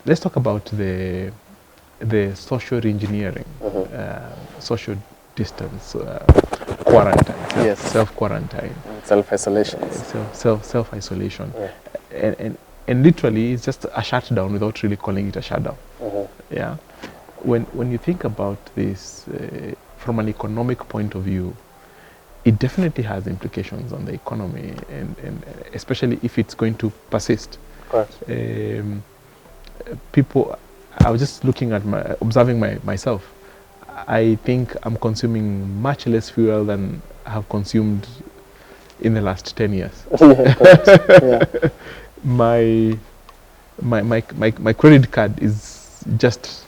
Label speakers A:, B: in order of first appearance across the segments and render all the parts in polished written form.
A: let's talk about the social engineering, social distance, quarantine, self-quarantine,
B: self-isolation,
A: self-isolation, and literally it's just a shutdown without really calling it a shutdown. Yeah, when you think about this from an economic point of view, it definitely has implications on the economy, and especially if it's going to persist.
B: Correct.
A: People, I was just looking at observing myself. I think I'm consuming much less fuel than I have consumed in the last 10 years.
B: Yeah.
A: My credit card is just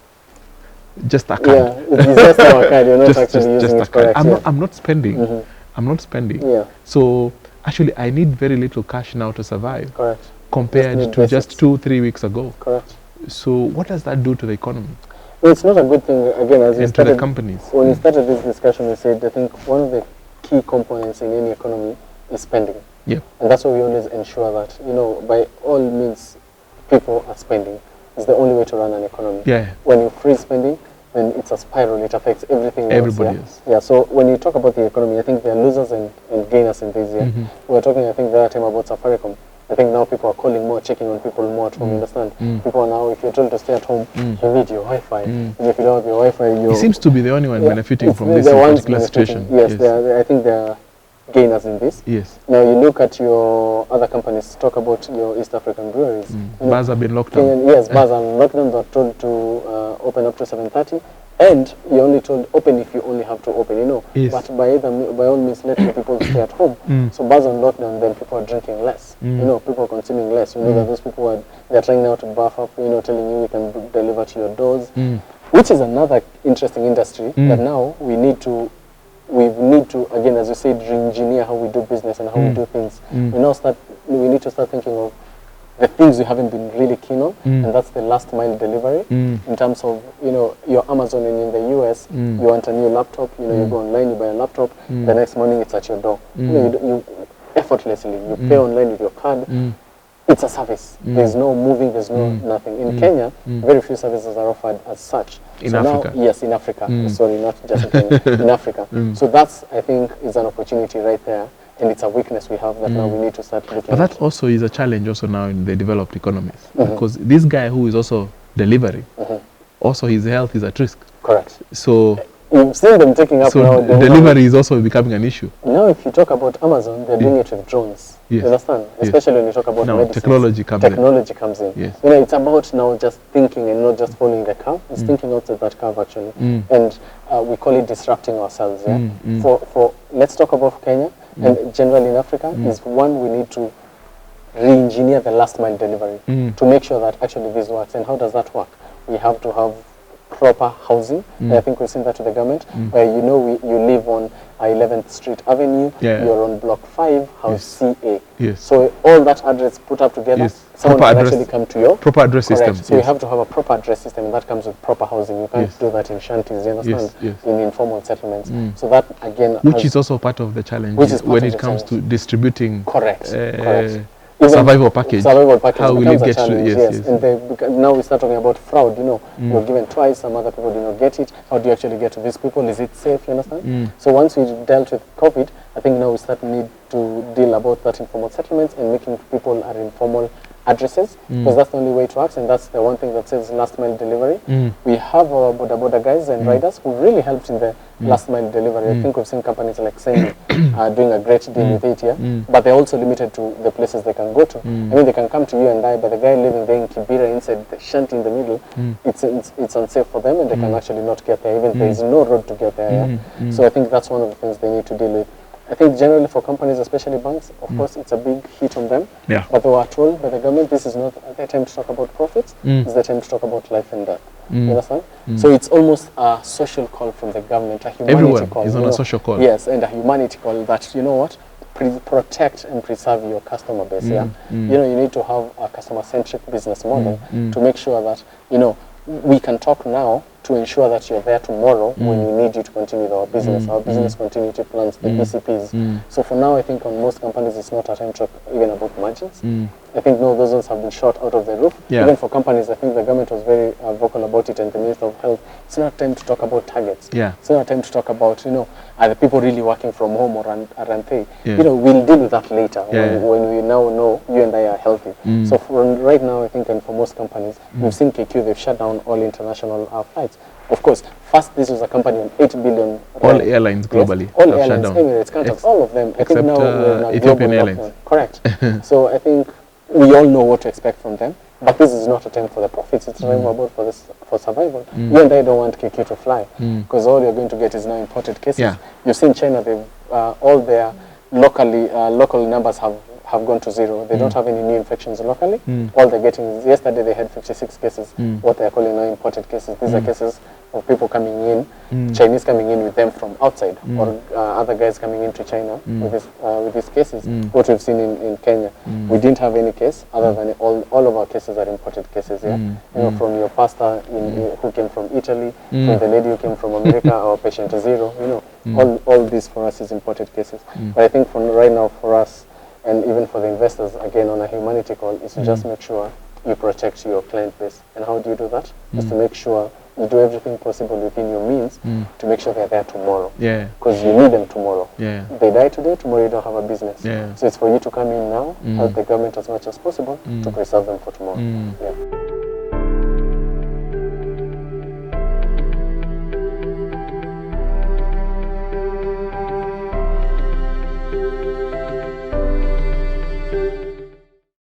A: a card.
B: Yeah, it's just our card. You're not actually using it correct.
A: I'm not spending. I'm not spending.
B: Yeah.
A: So actually, I need very little cash now to survive.
B: Correct.
A: Compared to just 2-3 weeks ago.
B: Correct.
A: So what does that do to the economy?
B: Well, it's not a good thing. Again, as you started,
A: to the companies.
B: When we started this discussion, we said I think one of the key components in any economy is spending.
A: Yeah.
B: And that's why we always ensure that, you know, by all means, people are spending. It's the only way to run an economy.
A: Yeah.
B: When you freeze spending, then it's a spiral. It affects everything else.
A: Everybody else.
B: Yeah. So when you talk about the economy, I think there are losers and gainers in this. Yeah. We were talking, I think, the other time about Safaricom. I think now people are calling more, checking on people more at home. You understand? People are now, if you're told to stay at home, you need your Wi-Fi. And if you don't have your Wi-Fi,
A: He seems to be the only one benefiting from this particular situation.
B: Yes, I think there are gainers in this.
A: Yes.
B: Now you look at your other companies, talk about your East African breweries.
A: Bars have been locked down.
B: Yes, bars are locked down. They're told to open up to 7:30. And you're only told open if you only have to open, you know.
A: Yes.
B: But by all means, let the people stay at home. So bars on lockdown, then people are drinking less. You know, people are consuming less. You know that those people they're trying now to buff up, you know, telling you we can deliver to your doors, which is another interesting industry that now we need to again, as you said, re-engineer how we do business and how we do things. We need to start thinking of the things we haven't been really keen on, and that's the last mile delivery. In terms of, you know, your Amazon in the US, you want a new laptop, you know, you go online, you buy a laptop, the next morning it's at your door. You know, you effortlessly, you pay online with your card. It's a service. There's no moving, there's no nothing. In Kenya, very few services are offered as such.
A: In Africa?
B: Now, yes, in Africa. Sorry, not just in Kenya, in Africa. So that's, I think, is an opportunity right there. And it's a weakness we have that now we need to start looking
A: But that also is a challenge also now in the developed economies. Because this guy who is also delivering, also his health is at risk.
B: Correct.
A: So
B: you've seen them taking up now.
A: Delivery is also becoming an issue.
B: Now if you talk about Amazon, they're doing it with drones.
A: Yes.
B: You understand? Especially when you talk about medicines.
A: Technology comes in. Yes.
B: You know, it's about now just thinking and not just following the curve. It's thinking outside that curve actually. And we call it disrupting ourselves. Yeah. For let's talk about Kenya. And generally in Africa, is one, we need to re-engineer the last mile delivery to make sure that actually this works. And how does that work? We have to have proper housing. I think we've seen that to the government, where you know you live on 11th Street Avenue, you're on block 5, house CA.
A: Yes.
B: So all that address put up together, someone can actually come to your
A: proper address system.
B: So you have to have a proper address system, and that comes with proper housing. You can't do that in shanties, you understand? In informal settlements. So that again,
A: which is also part of the challenge when it comes to distributing.
B: Correct.
A: Survival package. How will it get to?
B: Yes. And now we start talking about fraud. You know, you're given twice. Some other people do not get it. How do you actually get to these people? Is it safe? You understand? So once we dealt with COVID, I think now we start need to deal about that informal settlements and making people are informal addresses, because that's the only way to act, and that's the one thing that says last mile delivery. We have our boda guys and riders who really helped in the last mile delivery. I think we've seen companies like Send doing a great deal with it here, but they're also limited to the places they can go to. I mean, they can come to you and I, but the guy living there in Kibera inside the shanty in the middle, it's unsafe for them, and they can actually not get there, even there is no road to get there. So I think that's one of the things they need to deal with. I think generally for companies, especially banks, of course, it's a big hit on them.
A: Yeah.
B: But they were told by the government, this is not the time to talk about profits, it's the time to talk about life and death. You understand? So it's almost a social call from the government, a humanity call.
A: Everyone is on a social call.
B: Yes, and a humanity call that, you know what, protect and preserve your customer base. You know, you need to have a customer-centric business model to make sure that, you know, we can talk now to ensure that you're there tomorrow when we need you to continue with our business, our business continuity plans, the BCPs. So for now, I think on most companies, it's not a time to talk even about margins. I think, no, those ones have been shot out of the roof.
A: Yeah.
B: Even for companies, I think the government was very vocal about it, and the Minister of Health. It's not time to talk about targets.
A: Yeah.
B: It's not time to talk about, you know, are the people really working from home or aren't they?
A: Yeah.
B: You know, we'll deal with that later
A: Yeah.
B: when we now know you and I are healthy. So for right now, I think, and for most companies, we've seen KQ, they've shut down all international flights. Of course, first, this was a company on 8 billion.
A: All airlines globally
B: All
A: have shut
B: airlines,
A: down.
B: Emirates, Qantas, all of them. I think
A: except,
B: now we're in a
A: Ethiopian
B: global
A: Airlines.
B: lockdown. Correct. So I think we all know what to expect from them. But this is not a time for the profits. It's a time about for survival. You and I don't want KQ to fly because all you're going to get is now imported cases.
A: Yeah.
B: You've seen China; they've all their local numbers have gone to zero. They don't have any new infections locally. All they're getting is, yesterday they had 56 cases, what they're calling now imported cases. These are cases of people coming in, Chinese coming in with them from outside, or other guys coming into China with these cases. What we've seen in Kenya, we didn't have any case other than all of our cases are imported cases. Yeah, you know, from your pastor who came from Italy, from the lady who came from America, our patient zero. You know, all this for us is imported cases. But I think for right now, for us, and even for the investors, again, on a humanity call, is to just make sure you protect your client base. And how do you do that? Is to make sure you do everything possible within your means to make sure they're there tomorrow.
A: Yeah.
B: Because you need them tomorrow.
A: Yeah.
B: They die today, tomorrow you don't have a business.
A: Yeah.
B: So it's for you to come in now, help the government as much as possible to preserve them for tomorrow. Yeah.